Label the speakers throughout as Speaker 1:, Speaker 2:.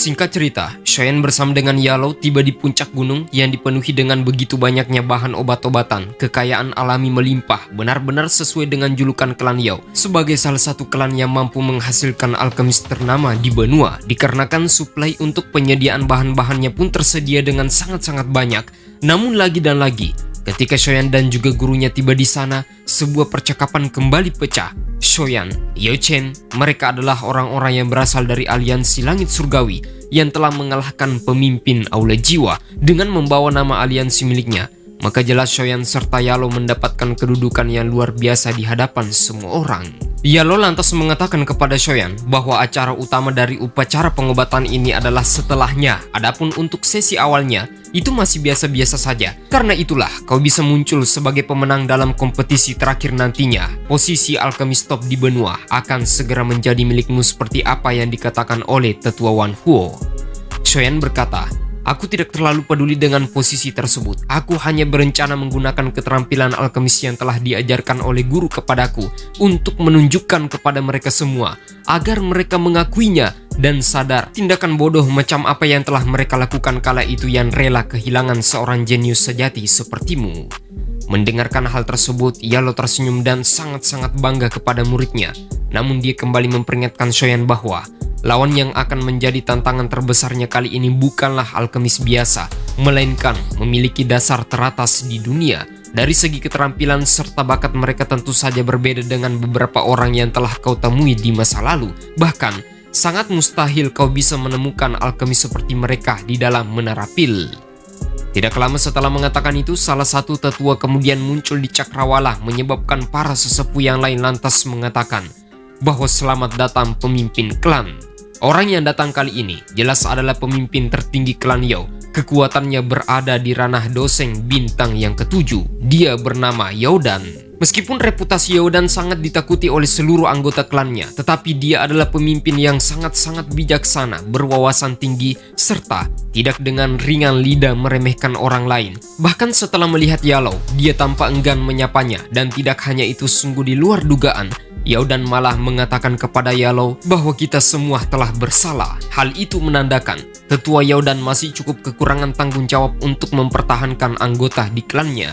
Speaker 1: Singkat cerita, Shoyan bersama dengan Yalo tiba di puncak gunung yang dipenuhi dengan begitu banyaknya bahan obat-obatan. Kekayaan alami melimpah, benar-benar sesuai dengan julukan klan Yao sebagai salah satu klan yang mampu menghasilkan alkemis ternama di benua. Dikarenakan suplai untuk penyediaan bahan-bahannya pun tersedia dengan sangat-sangat banyak. Namun lagi dan lagi, ketika Shoyan dan juga gurunya tiba di sana, sebuah percakapan kembali pecah. Shoyan, Yao Chen, mereka adalah orang-orang yang berasal dari aliansi langit surgawi yang telah mengalahkan pemimpin Aula Jiwa dengan membawa nama aliansi miliknya. Maka jelas Shoyan serta Yalo mendapatkan kedudukan yang luar biasa di hadapan semua orang. Yalo lantas mengatakan kepada Shoyan bahwa acara utama dari upacara pengobatan ini adalah setelahnya. Adapun untuk sesi awalnya, itu masih biasa-biasa saja. Karena itulah kau bisa muncul sebagai pemenang dalam kompetisi terakhir nantinya. Posisi alkemis top di benua akan segera menjadi milikmu seperti apa yang dikatakan oleh Tetua Wan Huo. Shoyan berkata, "Aku tidak terlalu peduli dengan posisi tersebut. Aku hanya berencana menggunakan keterampilan alkemis yang telah diajarkan oleh guru kepadaku untuk menunjukkan kepada mereka semua agar mereka mengakuinya dan sadar tindakan bodoh macam apa yang telah mereka lakukan kala itu yang rela kehilangan seorang jenius sejati sepertimu." Mendengarkan hal tersebut, Yalo tersenyum dan sangat-sangat bangga kepada muridnya. Namun dia kembali memperingatkan Shoyan bahwa lawan yang akan menjadi tantangan terbesarnya kali ini bukanlah alkemis biasa, melainkan memiliki dasar teratas di dunia. Dari segi keterampilan serta bakat mereka tentu saja berbeda dengan beberapa orang yang telah kau temui di masa lalu. Bahkan, sangat mustahil kau bisa menemukan alkemis seperti mereka di dalam Menara Pil. Tidak lama setelah mengatakan itu, salah satu tetua kemudian muncul di cakrawala menyebabkan para sesepuh yang lain lantas mengatakan bahwa selamat datang pemimpin klan. Orang yang datang kali ini jelas adalah pemimpin tertinggi klan Yao. Kekuatannya berada di ranah doseng bintang yang ke-7. Dia bernama Yaodan. Meskipun reputasi Yaodan sangat ditakuti oleh seluruh anggota klannya, tetapi dia adalah pemimpin yang sangat-sangat bijaksana, berwawasan tinggi, serta tidak dengan ringan lidah meremehkan orang lain. Bahkan setelah melihat Yalo, dia tampak enggan menyapanya, dan tidak hanya itu, sungguh di luar dugaan. Yaodan malah mengatakan kepada Yalo bahwa kita semua telah bersalah. Hal itu menandakan Tetua Yaodan masih cukup kekurangan tanggung jawab untuk mempertahankan anggota di klannya.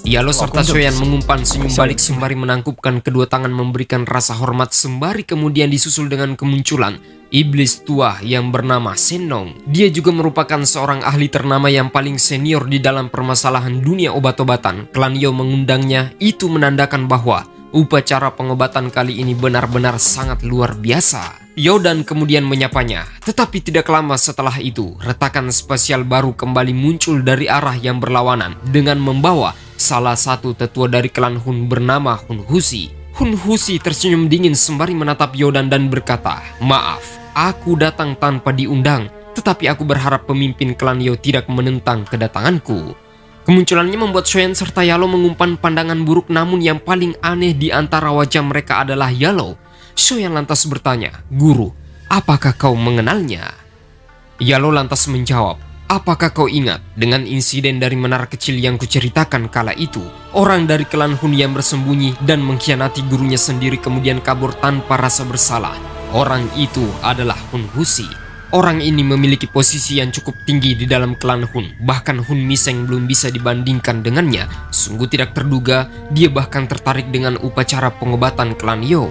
Speaker 1: Yalo serta Shoyan mengumpan senyum balik sembari menangkupkan kedua tangan memberikan rasa hormat, sembari kemudian disusul dengan kemunculan iblis tua yang bernama Senong. Dia juga merupakan seorang ahli ternama yang paling senior di dalam permasalahan dunia obat-obatan. Klan Yao mengundangnya, itu menandakan bahwa upacara pengobatan kali ini benar-benar sangat luar biasa. Yaodan kemudian menyapanya, tetapi tidak lama setelah itu, retakan spasial baru kembali muncul dari arah yang berlawanan dengan membawa salah satu tetua dari klan Hun bernama Hun Husi. Hun Husi tersenyum dingin sembari menatap Yaodan dan berkata, "Maaf, aku datang tanpa diundang, tetapi aku berharap pemimpin klan Yao tidak menentang kedatanganku." Kemunculannya membuat Shoyan serta Yalo mengumpan pandangan buruk, namun yang paling aneh di antara wajah mereka adalah Yalo. Shoyan lantas bertanya, "Guru, apakah kau mengenalnya?" Yalo lantas menjawab, "Apakah kau ingat dengan insiden dari menara kecil yang kuceritakan kala itu? Orang dari klan Hun yang bersembunyi dan mengkhianati gurunya sendiri kemudian kabur tanpa rasa bersalah. Orang itu adalah Hun Husi. Orang ini memiliki posisi yang cukup tinggi di dalam klan Hun. Bahkan Hun Miseng belum bisa dibandingkan dengannya. Sungguh tidak terduga, dia bahkan tertarik dengan upacara pengobatan klan Yao."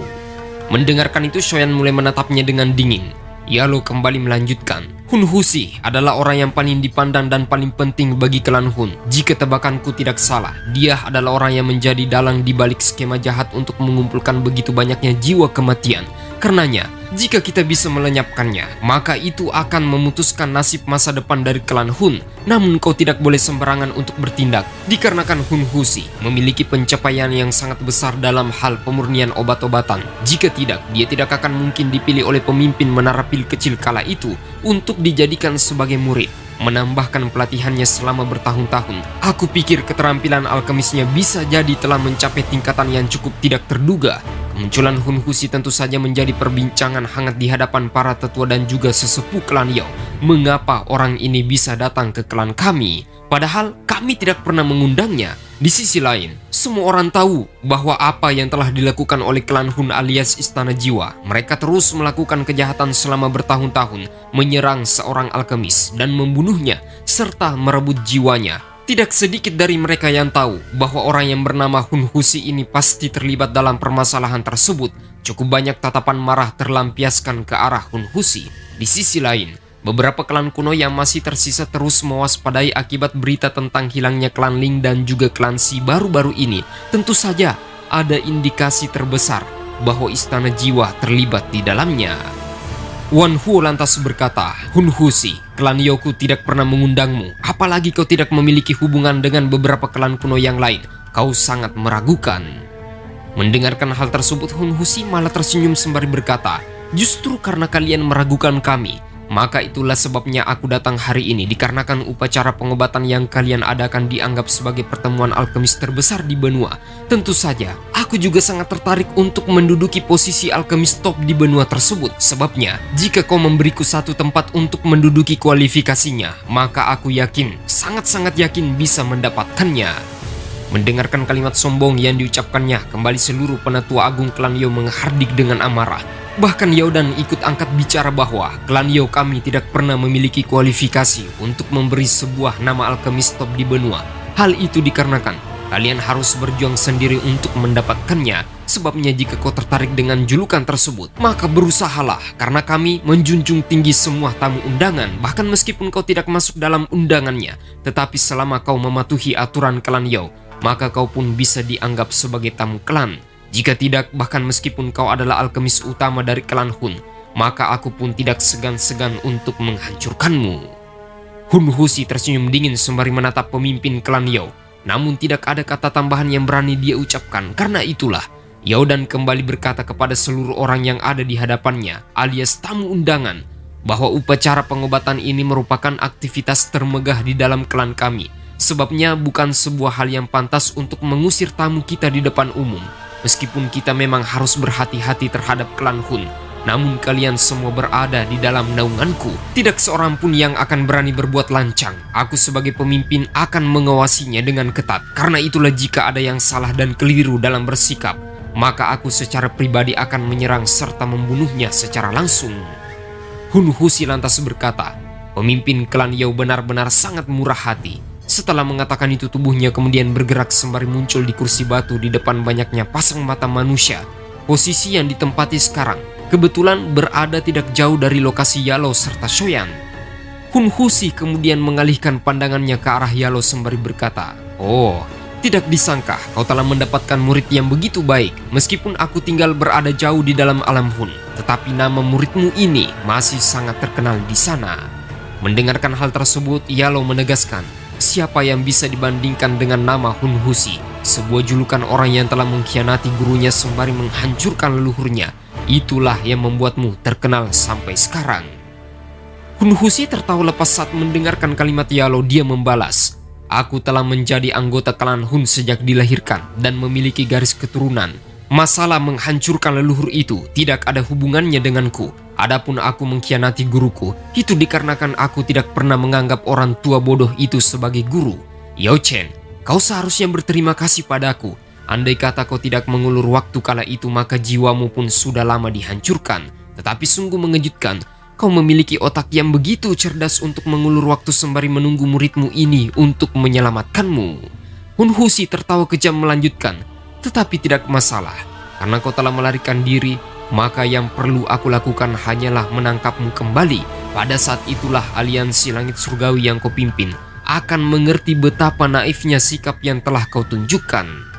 Speaker 1: Mendengarkan itu, Shoyan mulai menatapnya dengan dingin. Yalo kembali melanjutkan, "Hun Husi adalah orang yang paling dipandang dan paling penting bagi klan Hun. Jika tebakanku tidak salah, dia adalah orang yang menjadi dalang di balik skema jahat untuk mengumpulkan begitu banyaknya jiwa kematian. Karenanya, jika kita bisa melenyapkannya, maka itu akan memutuskan nasib masa depan dari klan Hun. Namun kau tidak boleh sembarangan untuk bertindak, dikarenakan Hun Husi memiliki pencapaian yang sangat besar dalam hal pemurnian obat-obatan. Jika tidak, dia tidak akan mungkin dipilih oleh pemimpin Menara Pil kecil kala itu untuk dijadikan sebagai murid. Menambahkan pelatihannya selama bertahun-tahun. Aku pikir keterampilan alkemisnya bisa jadi telah mencapai tingkatan yang cukup tidak terduga." Kemunculan Hun Husi tentu saja menjadi perbincangan hangat di hadapan para tetua dan juga sesepuh klan Yao. Mengapa orang ini bisa datang ke klan kami? Padahal kami tidak pernah mengundangnya. Di sisi lain, semua orang tahu bahwa apa yang telah dilakukan oleh klan Hun alias Istana Jiwa. Mereka terus melakukan kejahatan selama bertahun-tahun, menyerang seorang alkemis dan membunuhnya, serta merebut jiwanya. Tidak sedikit dari mereka yang tahu bahwa orang yang bernama Hun Husi ini pasti terlibat dalam permasalahan tersebut. Cukup banyak tatapan marah terlampiaskan ke arah Hun Husi. Di sisi lain, beberapa klan kuno yang masih tersisa terus mewaspadai akibat berita tentang hilangnya klan Ling dan juga klan Si baru-baru ini. Tentu saja ada indikasi terbesar bahwa Istana Jiwa terlibat di dalamnya. Wan Huo lantas berkata, "Hun Husi, klan Yoku tidak pernah mengundangmu, apalagi kau tidak memiliki hubungan dengan beberapa klan kuno yang lain. Kau sangat meragukan." Mendengarkan hal tersebut, Hun Husi malah tersenyum sembari berkata, "Justru karena kalian meragukan kami, maka itulah sebabnya aku datang hari ini, dikarenakan upacara pengobatan yang kalian adakan dianggap sebagai pertemuan alkemis terbesar di benua. Tentu saja, aku juga sangat tertarik untuk menduduki posisi alkemis top di benua tersebut. Sebabnya, jika kau memberiku satu tempat untuk menduduki kualifikasinya, maka aku yakin, sangat-sangat yakin bisa mendapatkannya." Mendengarkan kalimat sombong yang diucapkannya, kembali seluruh penatua agung klan Yo menghardik dengan amarah. Bahkan Yaodan ikut angkat bicara bahwa klan Yo kami tidak pernah memiliki kualifikasi untuk memberi sebuah nama alkemis top di benua. Hal itu dikarenakan kalian harus berjuang sendiri untuk mendapatkannya. Sebabnya jika kau tertarik dengan julukan tersebut, maka berusahalah, karena kami menjunjung tinggi semua tamu undangan. Bahkan meskipun kau tidak masuk dalam undangannya, tetapi selama kau mematuhi aturan klan Yo, maka kau pun bisa dianggap sebagai tamu klan. Jika tidak, bahkan meskipun kau adalah alkemis utama dari klan Hun, maka aku pun tidak segan-segan untuk menghancurkanmu. Hun Husi tersenyum dingin sembari menatap pemimpin klan Yo. Namun tidak ada kata tambahan yang berani dia ucapkan. Karena itulah, Yaodan kembali berkata kepada seluruh orang yang ada di hadapannya, alias tamu undangan, bahwa upacara pengobatan ini merupakan aktivitas termegah di dalam klan kami. Sebabnya bukan sebuah hal yang pantas untuk mengusir tamu kita di depan umum. Meskipun kita memang harus berhati-hati terhadap klan Hun, namun kalian semua berada di dalam naunganku. Tidak seorang pun yang akan berani berbuat lancang. Aku sebagai pemimpin akan mengawasinya dengan ketat. Karena itulah jika ada yang salah dan keliru dalam bersikap, maka aku secara pribadi akan menyerang serta membunuhnya secara langsung. Hun Husi lantas berkata, pemimpin klan Yao benar-benar sangat murah hati. Setelah mengatakan itu, tubuhnya kemudian bergerak sembari muncul di kursi batu di depan banyaknya pasang mata manusia. Posisi yang ditempati sekarang kebetulan berada tidak jauh dari lokasi Yalo serta Shoyan. Hun Husi kemudian mengalihkan pandangannya ke arah Yalo sembari berkata, "Oh, tidak disangka kau telah mendapatkan murid yang begitu baik. Meskipun aku tinggal berada jauh di dalam alam Hun, tetapi nama muridmu ini masih sangat terkenal di sana." Mendengarkan hal tersebut, Yalo menegaskan, siapa yang bisa dibandingkan dengan nama Hun Husi, sebuah julukan orang yang telah mengkhianati gurunya sembari menghancurkan leluhurnya. Itulah yang membuatmu terkenal sampai sekarang. Hun Husi tertawa lepas saat mendengarkan kalimat Yalo. Dia membalas, "Aku telah menjadi anggota klan Hun sejak dilahirkan dan memiliki garis keturunan. Masalah menghancurkan leluhur itu tidak ada hubungannya denganku. Adapun aku mengkhianati guruku, itu dikarenakan aku tidak pernah menganggap orang tua bodoh itu sebagai guru. Yao Chen, kau seharusnya berterima kasih padaku. Andai kata kau tidak mengulur waktu kala itu, maka jiwamu pun sudah lama dihancurkan. Tetapi sungguh mengejutkan, kau memiliki otak yang begitu cerdas untuk mengulur waktu sembari menunggu muridmu ini untuk menyelamatkanmu." Hun Husi tertawa kejam melanjutkan, "Tetapi tidak masalah, karena kau telah melarikan diri, maka yang perlu aku lakukan hanyalah menangkapmu kembali. Pada saat itulah aliansi langit surgawi yang kau pimpin akan mengerti betapa naifnya sikap yang telah kau tunjukkan."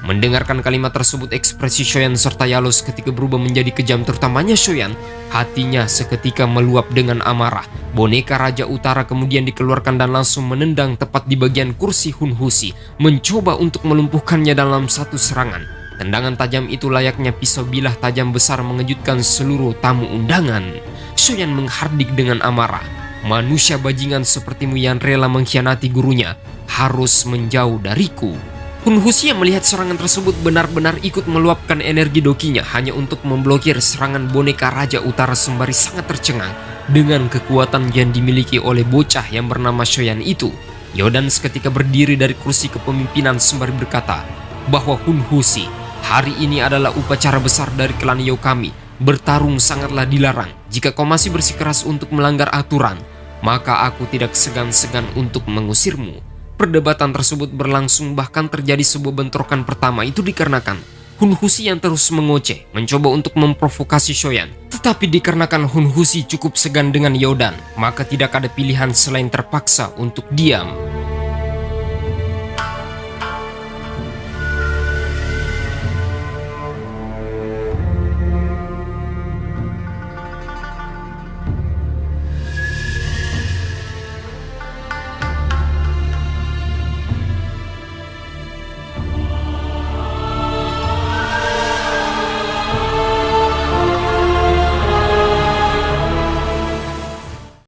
Speaker 1: Mendengarkan kalimat tersebut, ekspresi Shoyan serta Yalo seketika berubah menjadi kejam, terutamanya Shoyan. Hatinya seketika meluap dengan amarah. Boneka Raja Utara kemudian dikeluarkan dan langsung menendang tepat di bagian kursi Hun Husi, mencoba untuk melumpuhkannya dalam satu serangan. Tendangan tajam itu layaknya pisau bilah tajam besar mengejutkan seluruh tamu undangan. Shoyan menghardik dengan amarah, "Manusia bajingan sepertimu yang rela mengkhianati gurunya harus menjauh dariku." Hun Husi yang melihat serangan tersebut benar-benar ikut meluapkan energi dokinya hanya untuk memblokir serangan boneka Raja Utara sembari sangat tercengang dengan kekuatan yang dimiliki oleh bocah yang bernama Shoyan itu. Yodan seketika berdiri dari kursi kepemimpinan sembari berkata bahwa Hun Husi, hari ini adalah upacara besar dari klan Yao kami. Bertarung sangatlah dilarang. Jika kau masih bersikeras untuk melanggar aturan, maka aku tidak segan-segan untuk mengusirmu. Perdebatan tersebut berlangsung, bahkan terjadi sebuah bentrokan pertama. Itu dikarenakan Hun Husi yang terus mengoceh, mencoba untuk memprovokasi Shoyan. Tetapi dikarenakan Hun Husi cukup segan dengan Yodan, maka tidak ada pilihan selain terpaksa untuk diam.